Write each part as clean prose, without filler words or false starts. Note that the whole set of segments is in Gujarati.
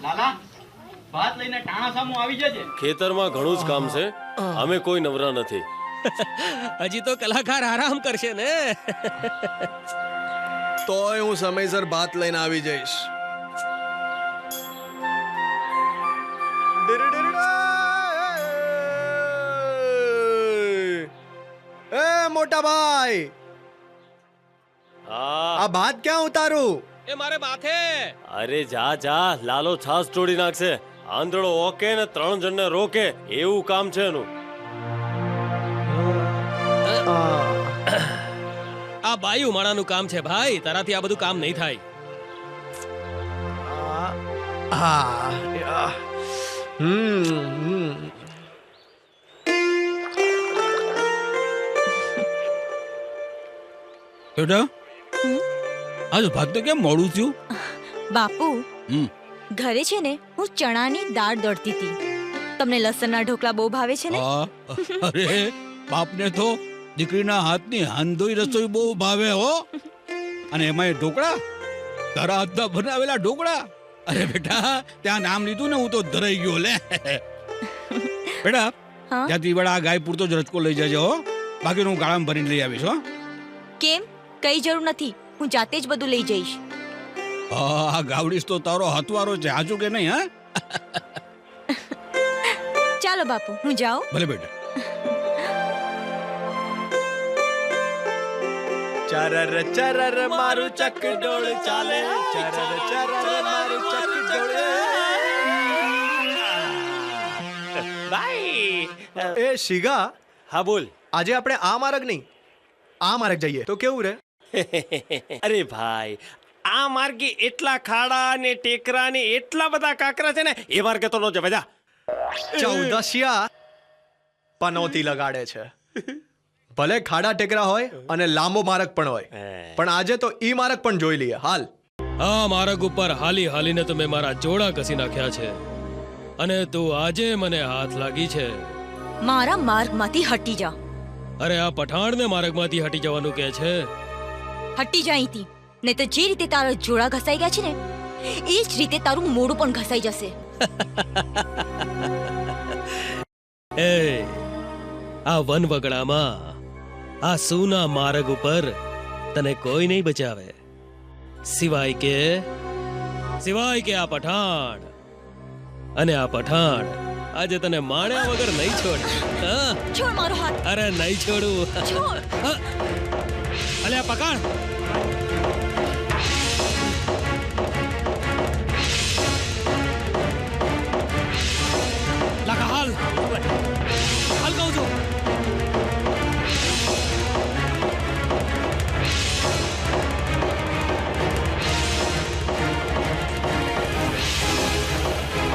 લાલા ભાત લઈને ટાણા સામું આવી જજે. ખેતરમાં ઘણું જ કામ છે, અમે કોઈ નવરા નથી. હજી તો કલાકાર આરામ કરશે ને. તોય હું સમયસર ભાત લઈને આવી જઈશ. એ મોટા ભાઈ, હા, આ ભાત ક્યાં ઉતારું? એ મારે માથે. અરે જા જા, લાલો છાસ તોડી નાખશે. આંધળો ઓકે ને 3 જણને રોકે એવું કામ છે એનું. આ બાયુ માણાનું કામ છે ભાઈ, તારાથી આ બધું કામ નહીં થાય. બેટા આજ ભાત તો કેમ મોડું થયું? બાપુ ઘરે છે ને હું ચણાની દાળ દળતી હતી. તમને લસણના ઢોકળા બહુ ભાવે છે ને? અરે બાપને તો દીકરીના હાથની હાંધોઈ રસોઈ બહુ ભાવે હો. અને એમાં ઢોકળા, તારા હાથના બનાવેલા ઢોકળા. અરે બેટા ત્યાં નામ લીધું ને હું તો ધરાઈ ગયો લે. બેટા ત્યાંથી વડા ગાય પૂરતો જ રચકો લઈ જજો હો, બાકી હું ગાળામાં ભરીને લઈ આવીશ હો. કેમ? કઈ જરૂર નથી, હું જાતે જ બધું લઈ જઈશ. આ ગાવડીશ તો તારો હથવારો છે, હાચું કે નહીં? હા ચાલો બાપુ હું જાઉં. ભલે બેટા. ચરર ચરર મારું ચકડોળ ચાલે, ચરર ચરર મારું ચકડોળ. ભાઈ એ શિગા, હા બોલ. આજે આપણે આ માર્ગ નહીં આ માર્ગ જઈએ તો કેવું રે? અરે ભાઈ, આ માર્ગે એટલા ખાડા ને ટેકરા ને એટલા બધા કાકરા છે ને, એ માર્ગે તો નો જવા જા. ચૌદસિયા પનોતી લગાડે છે. ભલે ખાડા ટેકરા હોય અને લાંબો માર્ગ પણ હોય, પણ આજે તો ઈ માર્ગ પણ જોઈ લઈએ. હાલ. આ માર્ગ ઉપર હાલી હાલીને તો મેં મારા જોડા કસી નાખ્યા છે, અને તું આજે મને હાથ લાગી છે. મારા માર્ગમાંથી હટી જા. અરે આ પઠાણને માર્ગમાંથી હટી જવાનું કહે છે. હટી જા અહીંથી, નહીં તો જે રીતે તારા જોડા ઘસાઈ ગયા છે ને એ જ રીતે તારું મોઢું પણ ઘસાઈ જશે. એ આ વનવગડામાં આ સૂના માર્ગ ઉપર તને કોઈ નહીં બચાવે, સિવાય કે આ પઠાણ. અને આ પઠાણ આજે તને માણ્યા વગર નહીં છોડ. છોડ મારો હાથ. અરે નહીં છોડું. છોડ. અલ્યા પકડ. લાગા હાલ હાલ કહું છું.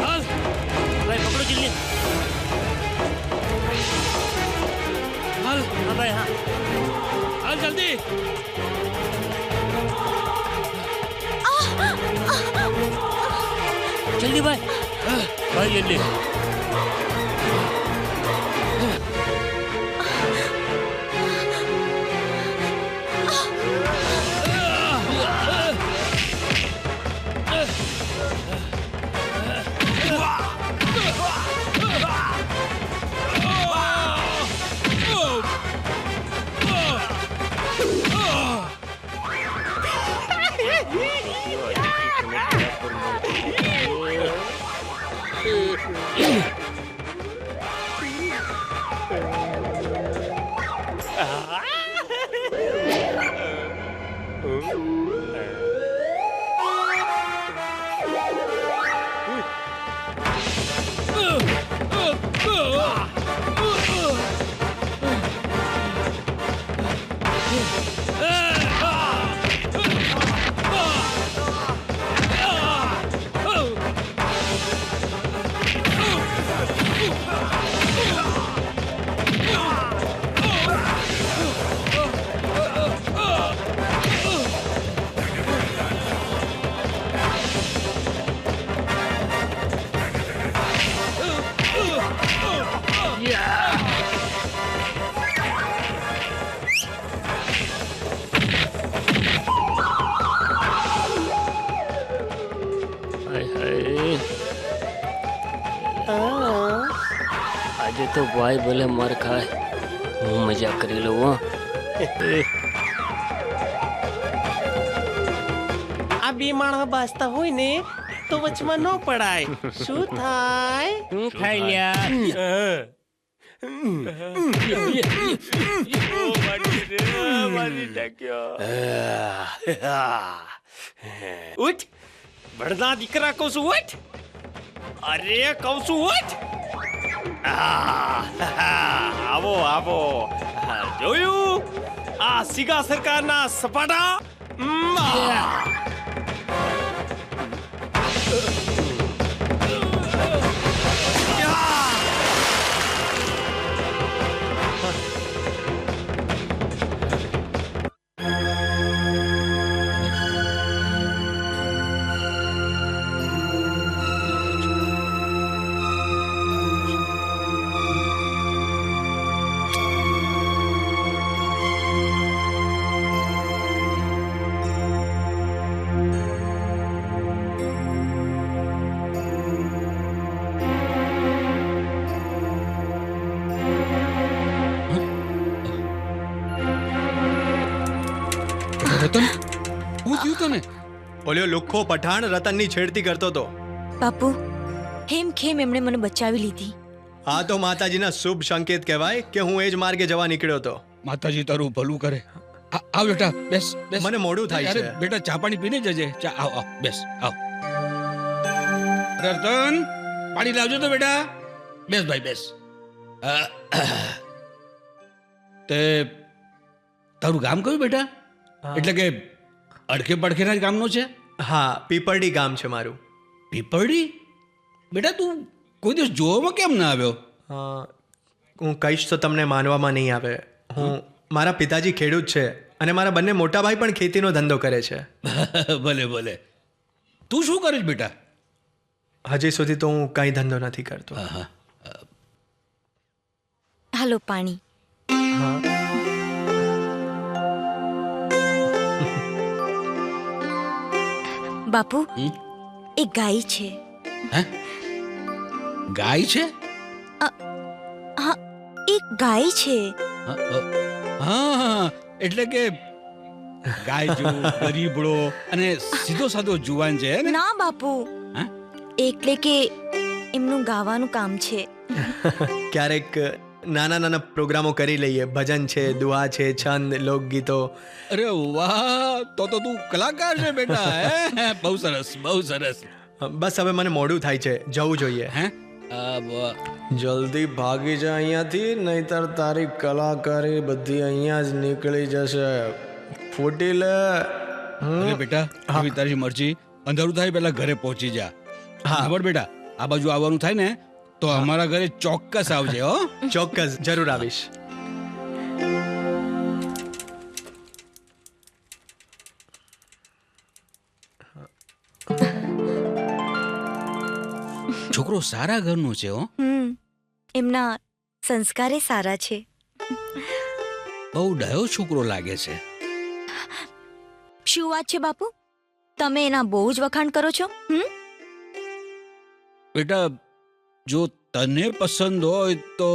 હાલ ભાઈ, પકડો જલ્દી. હાલ ભાઈ, હા હાલ જલ્દી. જલ્દી ભાઈ, ભાઈ જલ્દી. આજે તો ભાઈ ભલે માર ખાય, હું મજા કરી લઉં હો. આ બે માણસ બાજતા હોય ને તો વચમાં ન પડાય. શું થાય? શું થાય લ્યા? ઉઠ ભણના દીકરા કહું છું ઉઠ. અરે કહું છું ઉઠ. આવો આવો. જોયું આ સિગા સરકારના સપાટા. રતન, શું થયું તને? ઓલ્યો લુખ્ખો પઠાણ રતનની છેડતી કરતો હતો. બાપુ હેમ ખેમ એમણે મને બચાવી લીધી. આ તો માતાજીના શુભ સંકેત કહેવાય કે હું એ જ માર્ગે જવા નીકળ્યો હતો. માતાજી તારું ભલું કરે. આવ બેટા, બેસ બેસ. મને મોડું થાય અરે છે. બેટા, ચા પાણી પીને જજે. ચા, આવ આવ, બેસ, આવ. રતન, પાણી લાવજો તો બેટા. બેસ ભાઈ, બેસ. તે તારું ગામ કયું બેટા? એટલે કે અડખે પડખેના જ ગામનો છે? હા, પીપરડી ગામ છે મારું. પીપરડી? બેટા તું કોઈ દિવસ જોવામાં કેમ ના આવ્યો? હું કહીશ તો તમને માનવામાં નહીં આવે. મારા પિતાજી ખેડૂત છે અને મારા બંને મોટા ભાઈ પણ ખેતીનો ધંધો કરે છે. ભલે ભલે. તું શું કરીશ બેટા? હજી સુધી તો હું કંઈ ધંધો નથી કરતો. હાલો પાણી. હા. બાપુ એ ગાય છે. હે? ગાય છે? હા એક ગાય છે. હા, એટલે કે ગાય જો ગરીબડો અને સીધો સાધો જુવાન છે ને? ના બાપુ, હે? એટલે કે એમનું ગાવાનું કામ છે. ક્યારેક નાના નાના પ્રોગ્રામો કરી લઈએ. ભજન છે, દુઆ છે, છંદ, લોકગીતો. અરે વાહ, તો તું કલાકાર છે બેટા. હે? બહુ સરસ, બહુ સરસ. બસ હવે મને મોડું થાય છે, જવું જોઈએ. હે? જલ્દી ભાગી જા અહીંયાથી, નહીતર તારી કલાકારી બધી અહીંયા જ નીકળી જશે. ફૂટી લે. અરે બેટા, એવી તારી મરજી. અંધારું થાય પહેલા ઘરે પહોંચી જા. હા. ખબર બેટા, આ બાજુ આવવાનું થાય ને તો અમારા ઘરે ચોક્કસ આવજે. હો, ચોક્કસ, જરૂર આવીશ. છોકરો સારા ઘરનો છે. હો, એમના સંસ્કારે સારા છે. બહુ ડાયો છોકરો લાગે છે. શું વાત છે બાપુ, તમે એના બહુ જ વખાણ કરો છો. બેટા, જો તને પસંદ હોય તો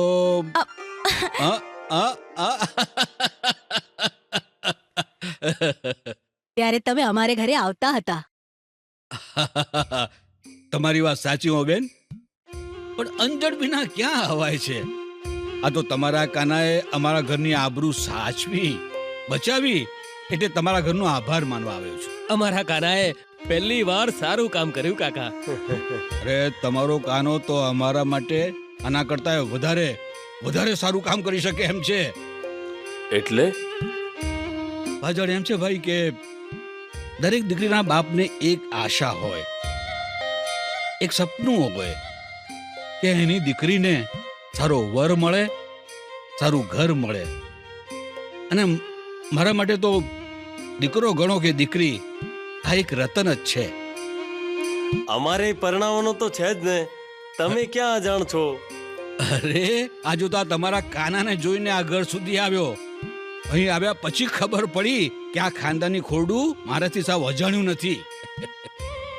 ત્યારે તમે અમારે ઘરે આવતા હતા. તમારી વાત સાચી હો બેન, પણ અંજળ વિના ક્યાં હવાય છે. આ તો તમારા કાનાએ અમારા ઘરની આબરૂ સાચવી બચાવી એટલે તમારા ઘરનો આભાર માનવા આવ્યો છું. અમારા કાનાએ પહેલી વાર સારું કામ કર્યું કાકા. અરે તમારો કાનો તો અમારા માટે આના કરતા વધારે વધારે સારું કામ કરી શકે એમ છે. એટલે પાછળ એમ છે ભાઈ કે દરેક દીકરીના બાપને એક આશા હોય, એક સપનું હોય કે એની દીકરીને સારો વર મળે, સારું ઘર મળે. અને મારા માટે તો દીકરો ગણો કે દીકરી, આ એક રતન જ છે. અમારે પરણાવવાનો તો છે જ ને, તમે ક્યાં અજાણ છો? અરે આ જો તો તમારા કાનાને જોઈને આ ઘર સુધી આવ્યો. અહીં આવ્યા પછી ખબર પડી કે આ ખાનદાની ખોરડું મારાથી સાવ અજાણ્યું નથી.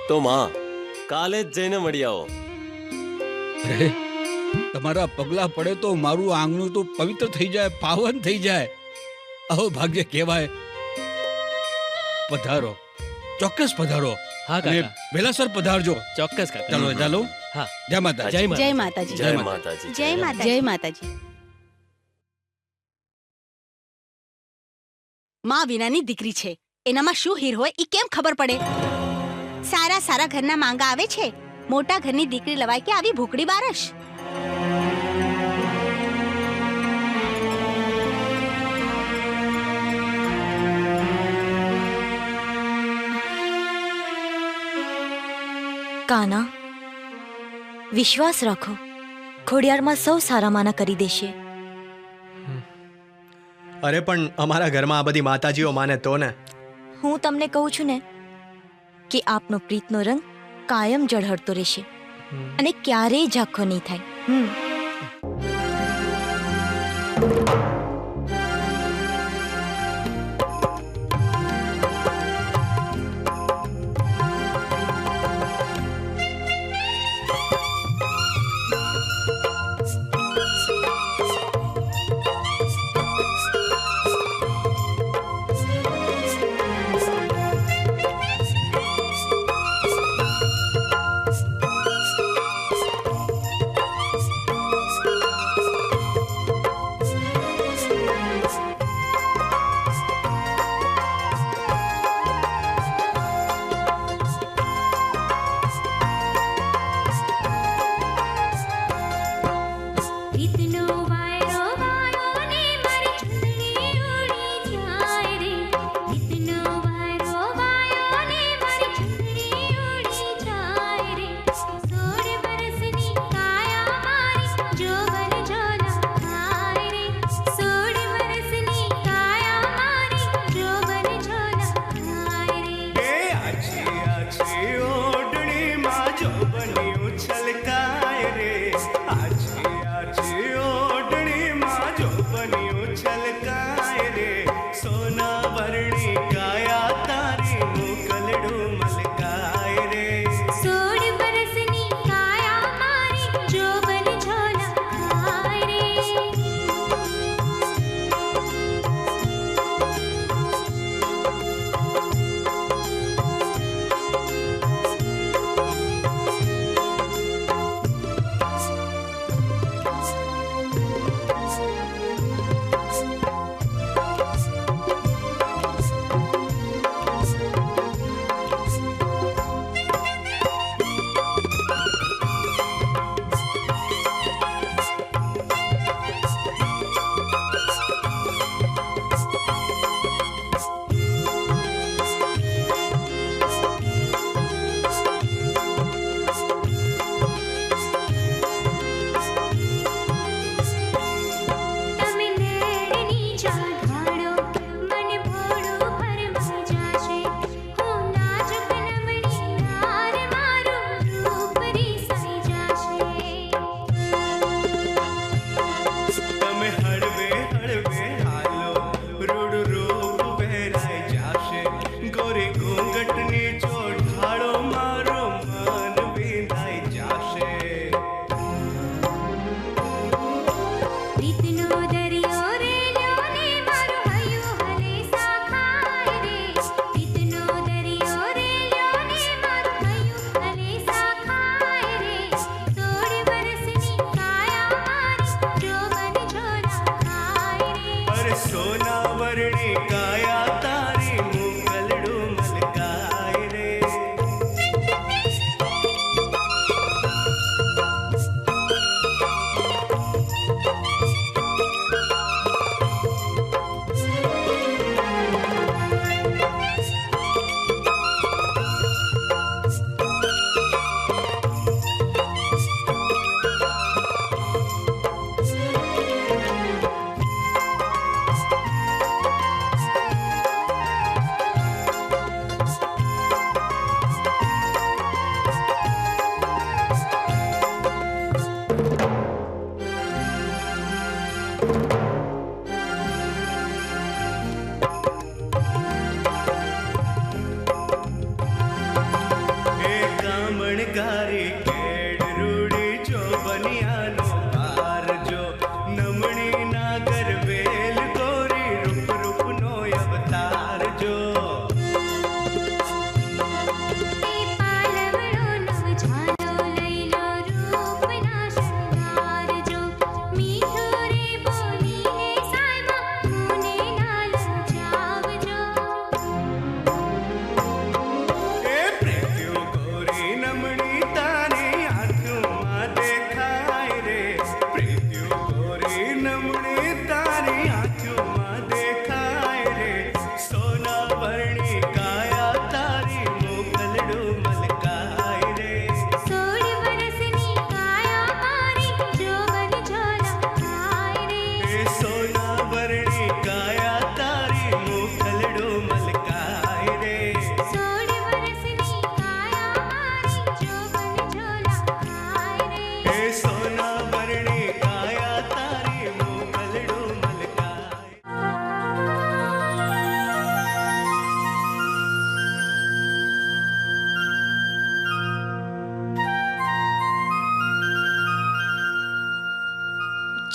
તો માં કાલે જ જઈને મળી આવો. અરે તમારા પગલા પડે તો મારું આંગણું તો પવિત્ર થઈ જાય, પાવન થઈ જાય. આવો ભાગ્ય કહેવાય. પધારો, ચોક્કસ પધારો. હા અને કાકા, વેલાસર પધારજો. ચોક્કસ કાકા. ચાલો ચાલો. હા. જય માતા. જય માતા. જય માતાજી જય માતાજી. જય માતાજી જય માતાજી. માં વિનાની દીકરી છે, એનામાં શું હીર હોય એ કેમ ખબર પડે? સારા સારા ઘરના માંગા આવે છે, મોટા ઘરની દીકરી લવાય કે આવી ભૂખડી બારસ? કાના, વિશ્વાસ રાખો, ખોડિયારમાં સૌ સારા માના કરી દેશે. અરે પણ અમારા ઘરમાં આ બધી માતાજીઓ માને તો ને. હું તમને કહું છું ને કે આપનો પ્રીતનો રંગ કાયમ ઝળહળતો રહેશે અને ક્યારેય ઝાંખો નહીં થાય. ઓઢણીમાં જો બન્યું છલકાય રે, આછી આછી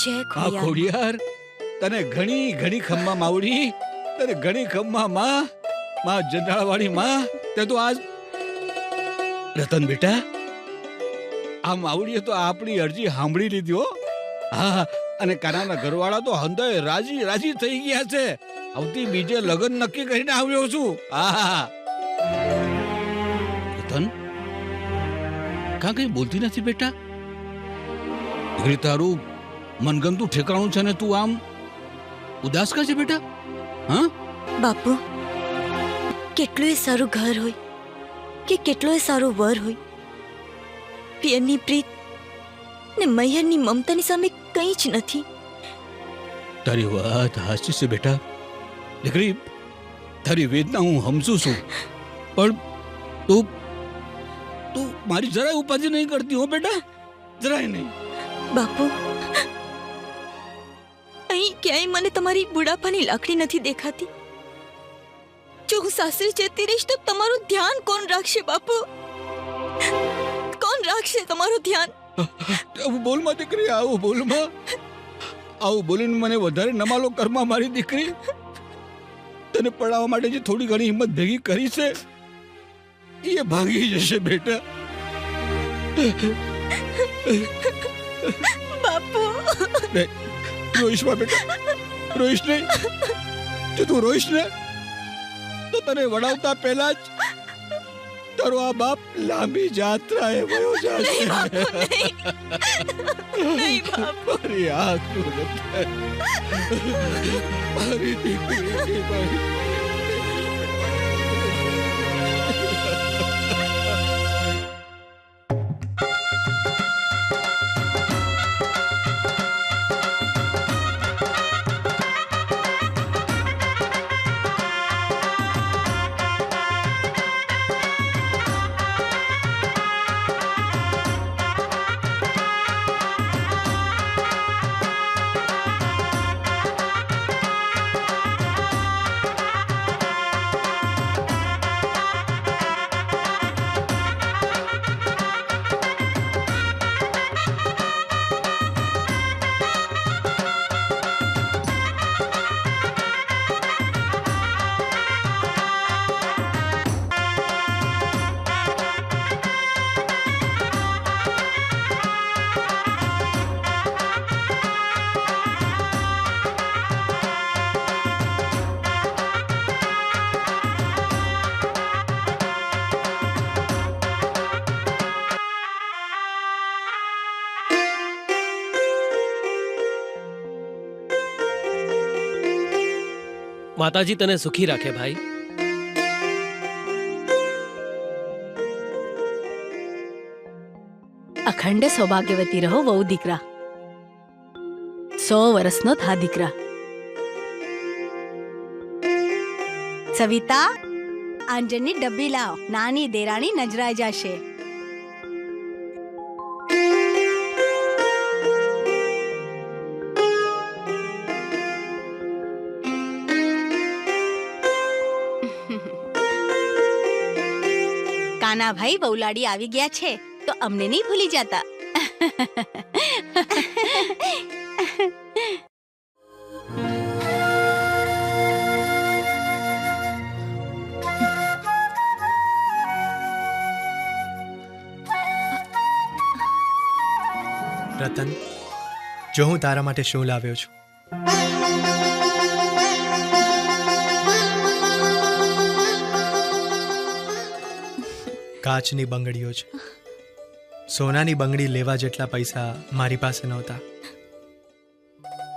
જય આ ખોડિયાર ખોડિયાર તને ઘણી ઘણી ખમ્મા માવડી, તને ઘણી ખમ્મા માં જંજાળવાળી માં. તે તો આજ રતન બેટા, આ માવડીએ તો આપણી અરજી સાંભળી લીધી હો. હા, અને કાનાના ઘરવાળા તો હંધાય રાજી રાજી થઈ ગયા છે. આવતી બીજે લગ્ન નક્કી કરીને આવ્યો છું. હા, રતન કાં કઈ બોલતી નથી બેટા? દીકરી તારું મનગમતું ઠેકાણું છે ને તું આમ ઉદાસ કા છે બેટા? હા બાપુ, કેટલું સારું ઘર હોય કે કેટલો સારો વર હોય, પિયરની પ્રીત ને મૈયરની મમતાની સામે કંઈ જ નથી. તારી વાત હાચી છે બેટા. દીકરી તારી વેદના હું સમજુ છું, પણ તું તું મારી જરાય ઉપાધિ નહીં કરતી હો બેટા, જરાય નહીં. બાપુ, અહીં ક્યાંય મને તમારી બુઢાપાની લાકડી નથી દેખાતી. જો હું સાસરી જતી રહીશ તો તમારું ધ્યાન કોણ રાખશે બાપુ? કોણ રાખશે તમારું ધ્યાન? આવું બોલમાં દીકરી, આવું બોલમાં, આવું બોલીને મને વધારે નમાલો કરમાં મારી દીકરી. તને પડાવવા માટે જે થોડી ઘણી હિંમત ભેગી કરી છે એ ભાગી જશે બેટા. બાપુ, રોઈશ માં બેટા, રોઈશ નહીં. જો તું રોઈશ ને તો તને વડાવતા પહેલા જ તારો આ બાપ લાંબી યાત્રાએ વયો જશે. નહીં બાપુ. મારી આંખ મારી દીકરી મારી. માતાજી તને સુખી રાખે ભાઈ. અખંડ સૌભાગ્યવતી રહો વહુ દીકરા. 100 વર્ષનો થા દીકરા. સવિતા, આંજણની ડબ્બી લાવ, નાની દેરાણી નજરાઈ જશે. કાના ભાઈ વહુલાડી આવી ગયા છે તો અમને નહીં ભૂલી જતા. રતન, જો હું તારા માટે શું લાવ્યો છું. કાચની બંગડીઓ છે. સોનાની બંગડી લેવા જેટલા પૈસા મારી પાસે નહોતા.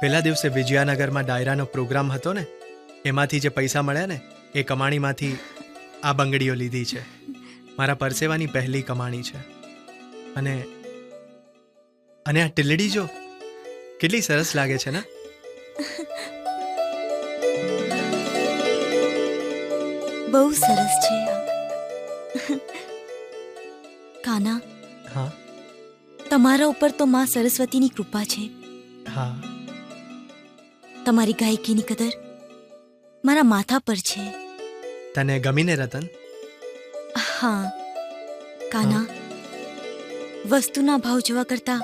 પેલા દિવસે વિજયાનગરમાં ડાયરાનો પ્રોગ્રામ હતો ને, એમાંથી જે પૈસા મળ્યા ને એ કમાણીમાંથી આ બંગડીઓ લીધી છે. મારા પરસેવાની પહેલી કમાણી છે. અને અને આ ટીલડી જો કેટલી સરસ લાગે છે ને. બહુ સરસ છે. કાના, હા તમારા ઉપર તો માં સરસ્વતીની કૃપા છે. હા, તમારી ગાયકીની કદર મારા માથા પર છે. તને ગમીને રતન? હા કાના, વસ્તુના ભાવ જોવા કરતા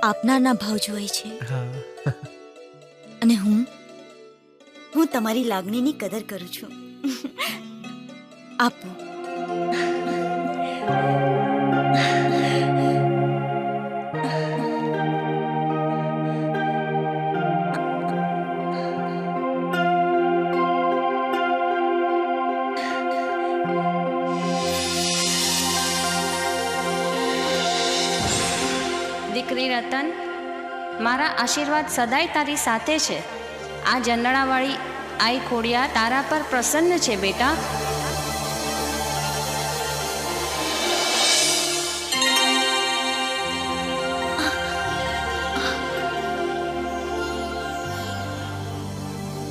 આપનારના ભાવ જોવાય છે હા અને હું તમારી લાગણીની કદર કરું છું. આપો. દીકરી રતન, મારા આશીર્વાદ સદાય તારી સાથે છે. આ જંદડાવાળી આઈ ખોડિયા તારા પર પ્રસન્ન છે બેટા.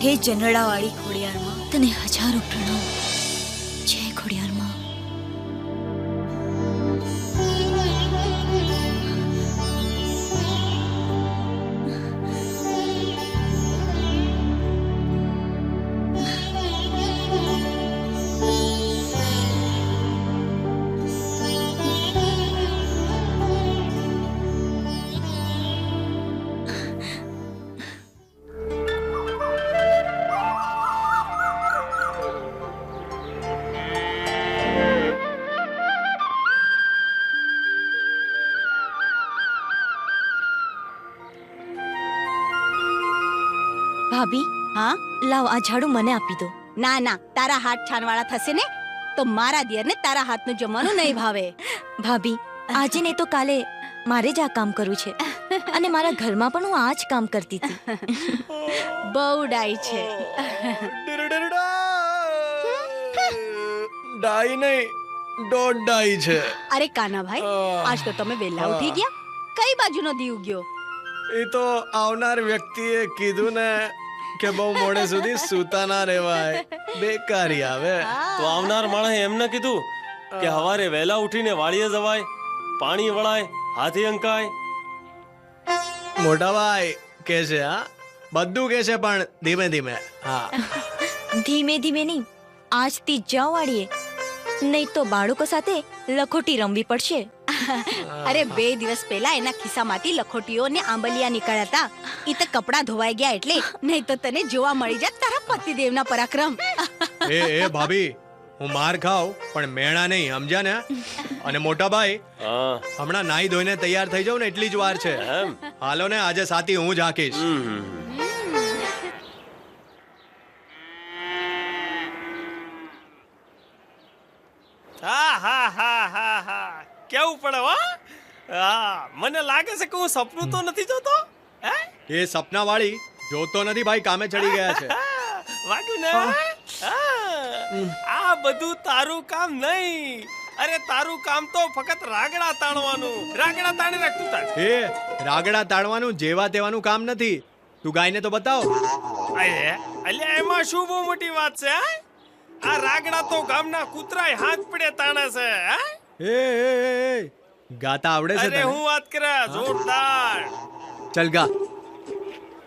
હે જનડાવાળી ખોડિયારમાં, તને હજારો પ્રણામ. જય ખોડિયારમાં. ભાભી, હા? લાવ આ ઝાડુ મને આપી દો. ના ના, તારા હાથ છાનવાળા થશે ને તો મારા દિયરને તારા હાથનું જમવાનું નહીં ભાવે. ભાભી, આજે નહીં તો કાલે મારે જ આ કામ કરવું છે અને મારા ઘરમાં પણ હું આ જ કામ કરતી હતી. બહુ ડાઈ છે. ડાઈ નહીં, દોઢ ડાઈ છે. અરે કાનાભાઈ, આજ તો તમે વહેલા ઉઠી ગયા. કઈ બાજુનો દી ઉગ્યો? એ તો આવનાર વ્યક્તિએ કીધું ને કે બહુ મોડે સુધી સૂતા ના રહેવાય, બેકારી આવે. તો આવનાર માણસે એમ ન કીધું કે હવારે વહેલા ઉઠીને વાડીએ જવાય, પાણી વળાય, હાથી અંકાય. મોટા ભાઈ કે છે, હા બધું કે છે, પણ ધીમે ધીમે. હા, ધીમે ધીમે નહીં, આજથી જ જાઓ વાળીએ, નહીં તો બાળકો સાથે લખોટી રમવી પડશે. અરે 2 દિવસ પહેલા એના ખિસ્સામાંથી લખોટીઓ ને આંબલિયા નીકળ્યા હતા. ઈ તો કપડા ધોવાઈ ગયા એટલે, નહીં તો તને જોવા મળી જાત તારા પતિદેવના પરાક્રમ. એ ભાભી, હું માર ખાઉં પણ મેણા નહીં, સમજ્યા ને? અને મોટા ભાઈ, હા હમણાં નાઈ ધોઈને તૈયાર થઈ જાઉં ને એટલી જ વાર છે. એમ? હાલો ને, આજે સાથી હું જ હાંકીશ. હા હા હા હા હા, કેવું પડે હો. હા, મને લાગે છે કે હું સપનું તો નથી જોતો. હે, એ સપના વાળી જોતો નથી ભાઈ, કામે ચડી ગયા છે. વાગ્યું ને? હા, આ બધું તારું કામ નહીં. અરે તારું કામ તો ફક્ત રાગડા તાણવાનું. રાગડા તાણી રાખતું તાર. એ રાગડા તાળવાનું જેવા તેવાનું કામ નથી. તું ગાયને તો બતાવ. અલ્યા એમાં શું બહુ મોટી વાત છે? હે? આ રાગડા તો ગામના કૂતરાય હાથ પડે તાણે છે. હે? એ ગાતા આવડે છે અરે તને? હું વાત કરે જોરદાર. ચલ ગા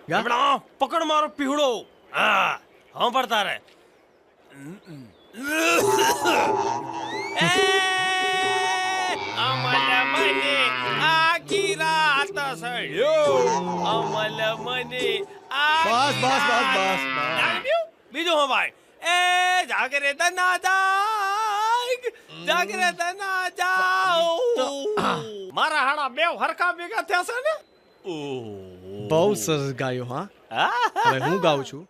ગા. આપણા પકડ મારો પીહળો. હા, સાંભળતા રે. અમલ મને આખી રાત સળ્યો. અમલ મને બસ બસ બસ બસ બસ. બીજું હો ભાઈ. એ જાગરે તના જાગ, જાગરે તના જાઓ. મારા હાડા બે હરખા ભેગા થયા છે ને. બહુ સરસ ગાયો. હા, હવે હું ગાઉં છું.